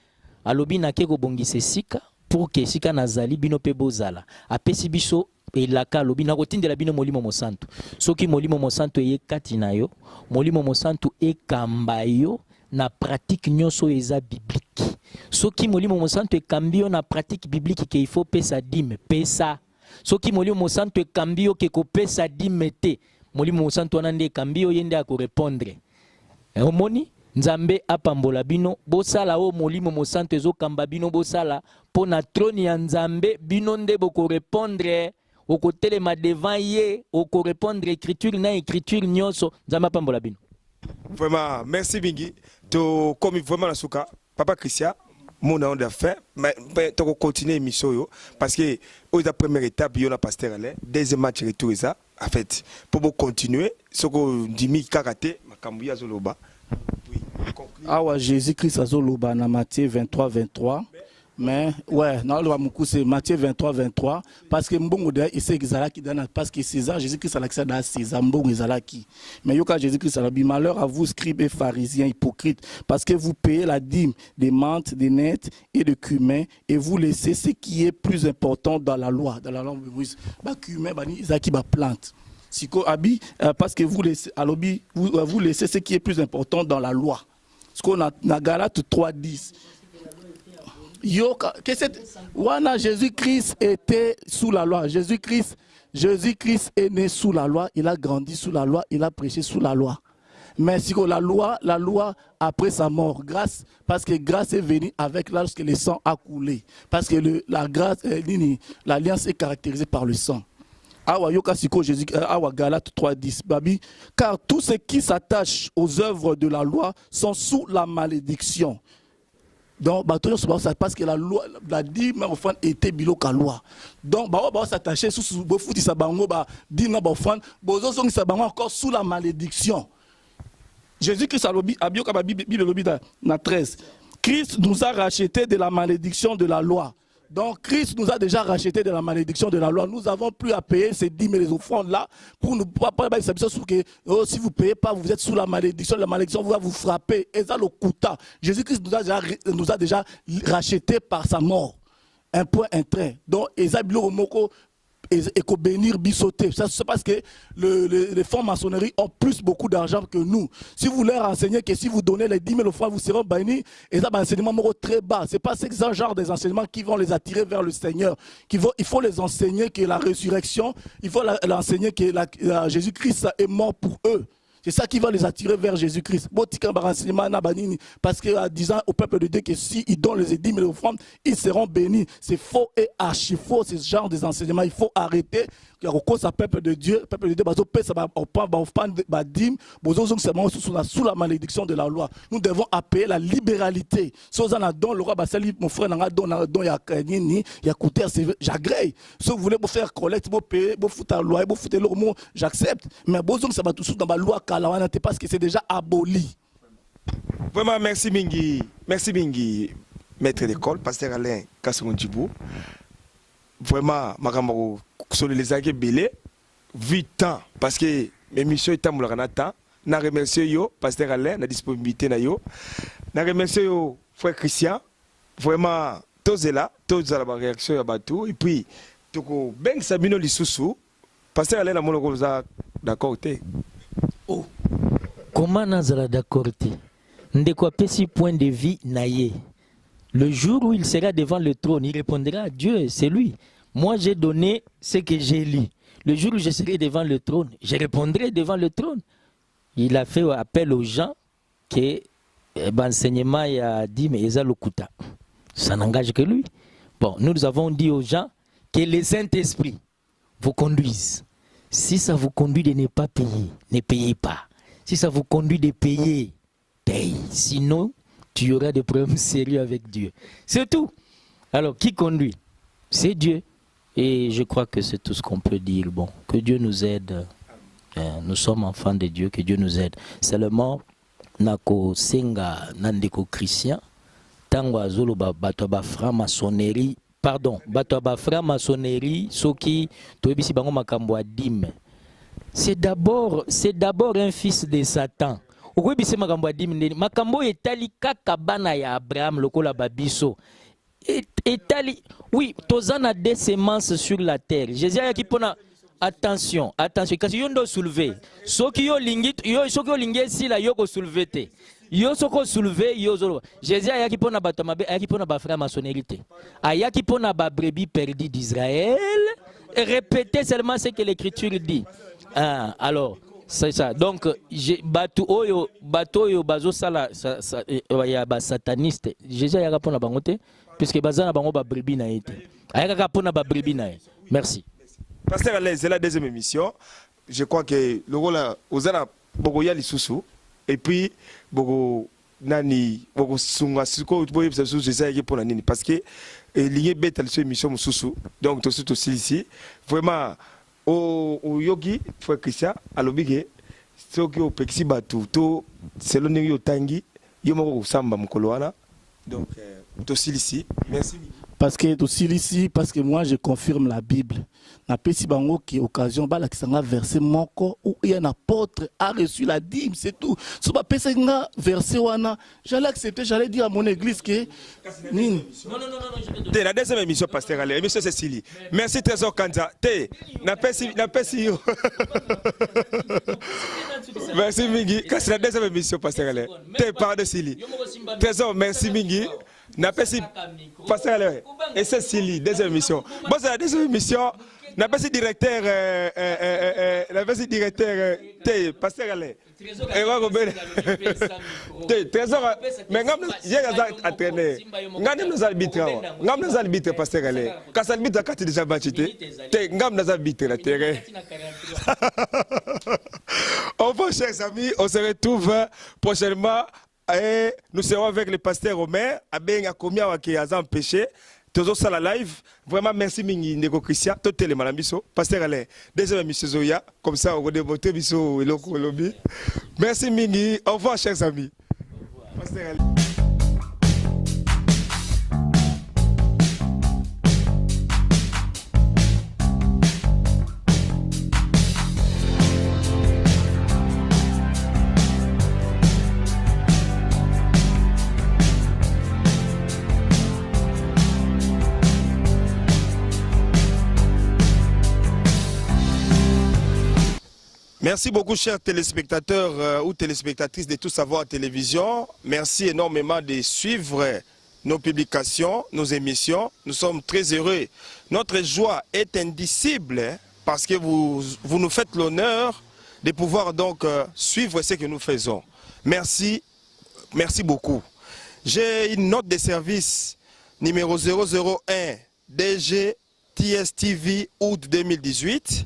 alobi na keko bongise sika pour que sika nazali bino pe bozala. Apesi biso elaka alobi na kotindela bino molimo mosantu. Soki molimo mosantu eye kati na yo, molimo mosantu ekamba yo na pratique nyonso eza biblique. Soki molimo mosantu ekambi yo na pratique biblique ke il faut pesa dime, pesa. Soki molimo mosantu ekambi yo ke ko pesa dime te, molimo mosantu wana nde ekambi yo yende ako répondre. Omoni nzambe apambola bino bosala o molimo mosantu ezokamba bino bosala po na trône ya nzambe bino nde boko répondre oko telema devant ye oko répondre écriture na écriture nyonso nzambe apambola bino. Vraiment merci Bingi to comme vraiment la souka papa Christian mon on a fait mais tu continuer émission yo parce que aux la première étape yo na pasteur aller deuxième match retour ça en fait pour continuer ce que dimi karaté makambu ya zoloba. Ah Jésus-Christ azoloba na Matthieu 23. Mais ouais, non, c'est Matthieu 23 parce que mbongo de il sait qui dans parce que César Jésus-Christ a l'accès à César mbongo ezalaki. Mais yoka Jésus-Christ a dit malheur à vous scribes et pharisiens hypocrites parce que vous payez la dîme des menthes, des nettes et de cumin et vous laissez ce qui est plus important dans la loi de Moïse. Ba cumin ba ni zaki ba plante. Siko abi parce que vous laissez alobi vous laissez ce qui est plus important dans la loi. Ce qu'on a na Galates 3:10. Wana Jésus-Christ était sous la loi. Jésus-Christ est né sous la loi, il a grandi sous la loi, il a prêché sous la loi. Mais si la loi après sa mort, grâce, parce que grâce est venue avec lorsque le sang a coulé. Parce que la grâce, l'alliance est caractérisée par le sang. Awa yoka siko Jésus, awa Galates 3:10, babi, car tous ceux qui s'attachent aux œuvres de la loi sont sous la malédiction. Donc, c'est parce que la loi, la dîme était biloka loi. Donc, bah s'attacher sous bofuti sabango ba dîme bofan, bozo song sabango encore sous la malédiction. Jésus-Christ a bioka ba Bible lobi na 13. Christ nous a rachetés de la malédiction de la loi. Donc Christ nous a déjà racheté de la malédiction de la loi. Nous n'avons plus à payer ces dîmes et les offrandes là pour nous pas que si vous ne payez pas, vous êtes sous la malédiction. La malédiction va vous frapper. Et ça le coûta. Jésus-Christ nous a déjà racheté par sa mort. Un point, un trait. Donc Ezabilo Omoko et qu'on bénir bisoter. Ça c'est parce que les francs-maçonneries ont beaucoup d'argent que nous. Si vous leur enseignez que si vous donnez les 10 000 francs, vous serez bénis, et ça, c'est un enseignement très bas. Ce n'est pas ce genre des enseignements qui vont les attirer vers le Seigneur. Il faut les enseigner que la résurrection, il faut l'enseigner que Jésus-Christ est mort pour eux. C'est ça qui va les attirer vers Jésus-Christ. Parce qu'en disant au peuple de Dieu que s'ils donnent les 10 000 offrandes, ils seront bénis. C'est faux et archi faux, ce genre des enseignements. Il faut arrêter. Sous la malédiction de la loi. Nous devons appeler la libéralité. Si le roi mon frère, j'agrée. Si vous voulez faire collecte, vous payer, vous foutre la loi, vous foutre l'homme, j'accepte. Mais ça va tout dans la loi parce que c'est déjà aboli. Vraiment, merci Mingi, maître d'école, pasteur Alain Kassongo-Djibou. Vraiment, Makamaro, sur les années belé, 8 ans, parce que l'émission est à Moulanata. Je remercie yo, pasteur Alain, la disponibilité na yo. Je remercie yo, frère Christian. Vraiment, tous là, tous à la réaction à Batou. Et puis, tout ben Sabino Lissousou, pasteur Alain, la d'accord. Oh. Comment nazala d'accord te? Ndeko pesi point de vie naïe. Le jour où il sera devant le trône, il répondra à Dieu, c'est lui. Moi j'ai donné ce que j'ai lu. Le jour où je serai devant le trône, je répondrai devant le trône. Il a fait appel aux gens que l'enseignement a dit mais ils ont le kuta. Ça n'engage que lui. Bon, nous avons dit aux gens que le Saint-Esprit vous conduise. Si ça vous conduit de ne pas payer, ne payez pas. Si ça vous conduit de payer, paye. Sinon, tu auras des problèmes sérieux avec Dieu. C'est tout. Alors, qui conduit? C'est Dieu. Et je crois que c'est tout ce qu'on peut dire. Bon, que Dieu nous aide. Nous sommes enfants de Dieu, que Dieu nous aide. Seulement, nako senga nandeko Christian, tango azolo bato ba franc-maçonnerie. Pardon, bato ba franc-maçonnerie, soki toebisi bango makambo adim. C'est d'abord un fils de Satan. Okoyebisi makambo adim ndeni. Makambo etali kaka bana ya Abraham lokola babiso. Etali, oui, tozana des semences sur la terre. Jésus a qui pona attention, kasi yo ndo soulever. Soki yo lingi si la yo ko soulever te. Yo soko soulever yo zolo. Jésus a qui pona bato mabe, a qui pona ba frère maçonnerie te. Aya qui pona ba brebis perdu d'Israël. Répétez seulement ce que l'écriture dit. Ah, alors, c'est ça. Donc, bato oyo bazo sala ya ba sataniste. Jésus a répondre à bangote puisque bazana bango ba brebis na été. Aya répondre ba brebis na. Merci. Pasteur Alain, c'est la deuxième émission. Je crois que le rôle aux ala bogoya lisusu et puis bogo nani bogo sunga siko boye ça j'essaie pour la nini parce que lié bête cette émission mususu. Donc tout aussi ici vraiment au yogi frère Christian alobige soki au pexi batu to selon yo tangi yo moko samba mukolo wana. Donc tout ici. Merci. Parce que aussi ici, parce que moi je confirme la Bible. Na pesi bango qui occasion bala kisanga verset moko où il y a un apôtre a reçu la dîme, c'est tout. So ba pesa nga verset wana, j'allais accepter, j'allais dire à mon église que non. T'es la deuxième émission pasteur Alain, émission Cécilie. Merci Trésor Kanza. T'es na pesi yo. Merci Mingi, c'est la deuxième émission pasteur Alain. T'es pardon Cécilie. Trésor, merci Mingi. N'a pas si passer à l'heure. Et c'est Célie, deuxième émission. Bon, c'est la deuxième émission. N'a pas si directeur T'es pasteur Alain. Trésor, mais j'ai à traîner. Ngam nous arbitre. Ngam nous arbitre pasteur Alain. Quand ça arbitre quand tu déjà battu t'es ngam nous arbitre la terrain. Au revoir chers amis, on se retrouve prochainement et nous serons avec le pasteur Omer Abenga Komia qui a empêché. Toujours ça la live. Vraiment merci Mingi Ndeko Christian. Tout le malamiso. Pasteur Alain. Deuxième émission Zoya. Comme ça, on va dévoter biso et lobby. Merci Mingi. Au revoir, chers amis. Pasteur Alain. Merci beaucoup, chers téléspectateurs ou téléspectatrices de Tout Savoir Télévision. Merci énormément de suivre nos publications, nos émissions. Nous sommes très heureux. Notre joie est indicible parce que vous nous faites l'honneur de pouvoir donc suivre ce que nous faisons. Merci, merci beaucoup. J'ai une note de service numéro 001 DG TSTV août 2018.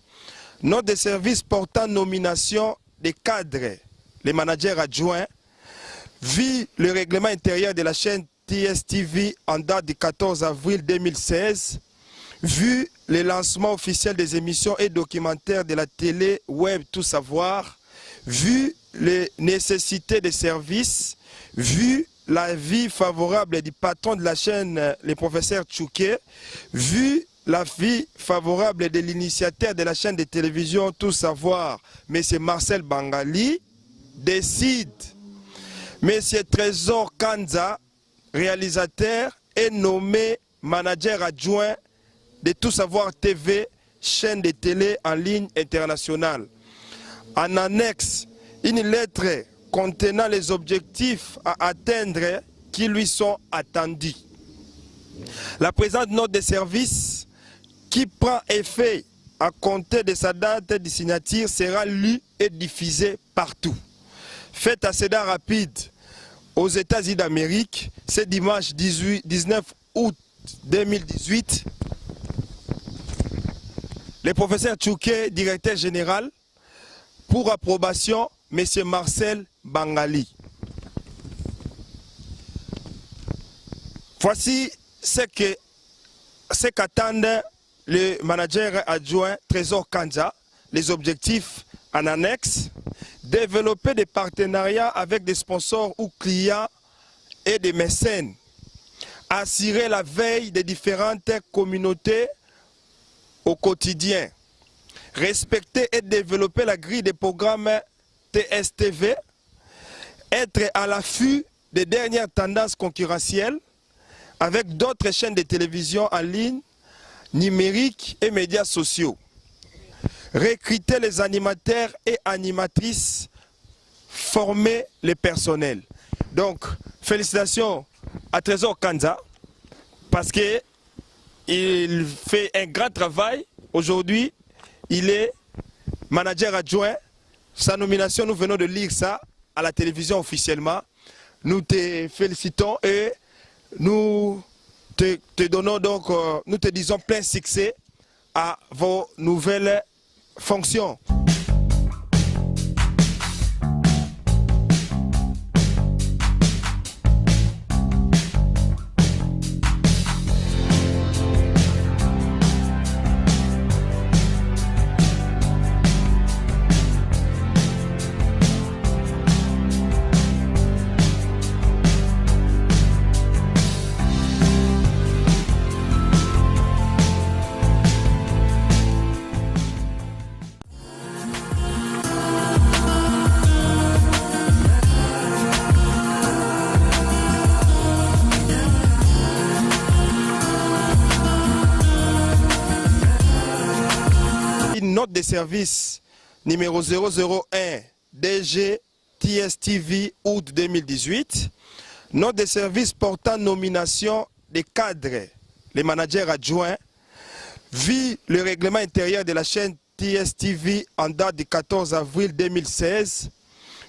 Note de service portant nomination des cadres, les managers adjoints, vu le règlement intérieur de la chaîne TSTV en date du 14 avril 2016, vu le lancement officiel des émissions et documentaires de la télé web Tout Savoir, vu les nécessités des services, vu l'avis favorable du patron de la chaîne, le professeur Tchouké, vu l'avis favorable de l'initiateur de la chaîne de télévision Tout Savoir, M. Marcel Bangali, décide M. Trésor Kanza, réalisateur, est nommé manager adjoint de Tout Savoir TV, chaîne de télé en ligne internationale. En annexe, une lettre contenant les objectifs à atteindre qui lui sont attendus. La présente note de service qui prend effet à compter de sa date de signature sera lue et diffusée partout. Faites à cédant rapide aux États-Unis d'Amérique, ce dimanche 19 août 2018. Le professeur Tchouké, directeur général, pour approbation, M. Marcel Bangali. Voici ce qu'attendent le manager adjoint Trésor Kanza, les objectifs en annexe, développer des partenariats avec des sponsors ou clients et des mécènes, assurer la veille des différentes communautés au quotidien, respecter et développer la grille des programmes TSTV, être à l'affût des dernières tendances concurrentielles avec d'autres chaînes de télévision en ligne, numériques et médias sociaux. Recruter les animateurs et animatrices, former les personnels. Donc, félicitations à Trésor Kanza parce qu'il fait un grand travail. Aujourd'hui, il est manager adjoint. Sa nomination, nous venons de lire ça à la télévision officiellement. Nous te félicitons et nous te donnons donc, nous te disons plein succès à vos nouvelles fonctions. Note de service numéro 001 DG TSTV août 2018. Note de service portant nomination des cadres, les managers adjoints, vu le règlement intérieur de la chaîne TSTV en date du 14 avril 2016,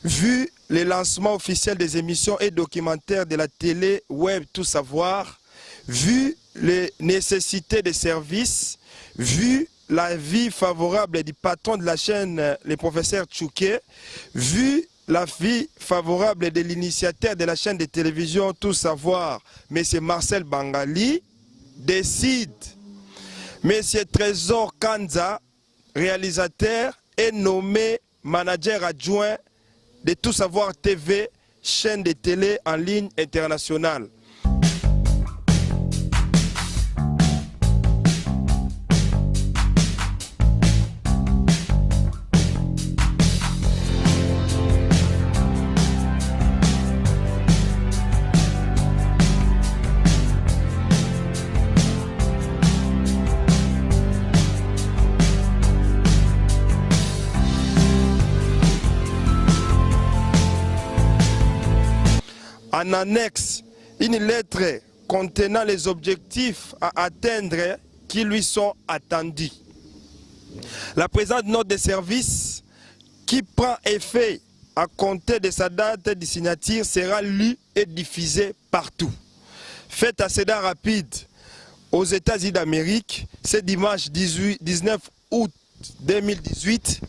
vu le lancement officiel des émissions et documentaires de la télé web Tout Savoir, vu les nécessités des services, vu l'avis favorable du patron de la chaîne, le professeur Tchouké, vu l'avis favorable de l'initiateur de la chaîne de télévision Tout Savoir, M. Marcel Bangali, décide M. Trésor Kanza, réalisateur, est nommé manager adjoint de Tout Savoir TV, chaîne de télé en ligne internationale. En annexe, une lettre contenant les objectifs à atteindre qui lui sont attendus. La présente note de service qui prend effet à compter de sa date de signature sera lue et diffusée partout. Faites à cédant rapide aux États-Unis d'Amérique, ce dimanche 19 août 2018.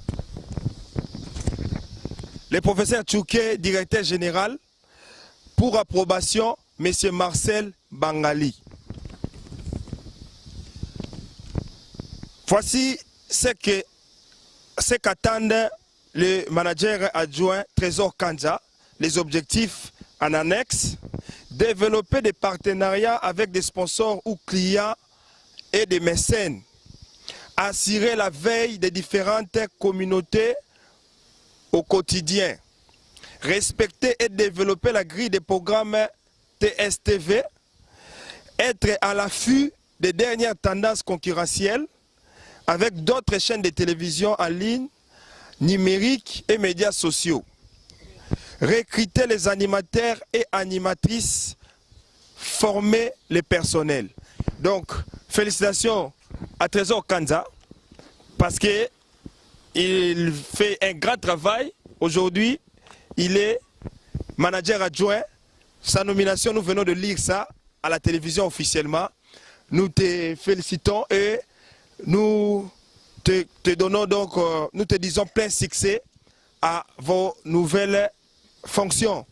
Le professeur Tchouké, directeur général, pour approbation, M. Marcel Bangali. Voici ce qu'attendent le manager adjoint Trésor Kanza, les objectifs en annexe, développer des partenariats avec des sponsors ou clients et des mécènes, assurer la veille des différentes communautés au quotidien, respecter et développer la grille des programmes TSTV, être à l'affût des dernières tendances concurrentielles avec d'autres chaînes de télévision en ligne, numériques et médias sociaux, recruter les animateurs et animatrices, former les personnels. Donc, félicitations à Trésor Kanza parce qu'il fait un grand travail aujourd'hui. Il est manager adjoint. Sa nomination, nous venons de lire ça à la télévision officiellement. Nous te félicitons et nous te donnons donc, nous te disons plein succès à vos nouvelles fonctions.